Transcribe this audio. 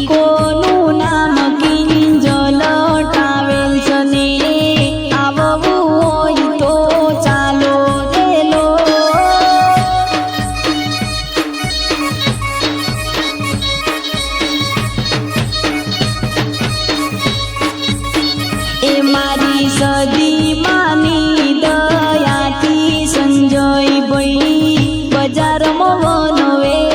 કોનું નામ કિંજલ ટ્રાવેલ્સ ને આવવું હોય તો ચાલો રેલો એ મારી સદી માની દયાથી સંજય ભાઈ બજારમાં વનવે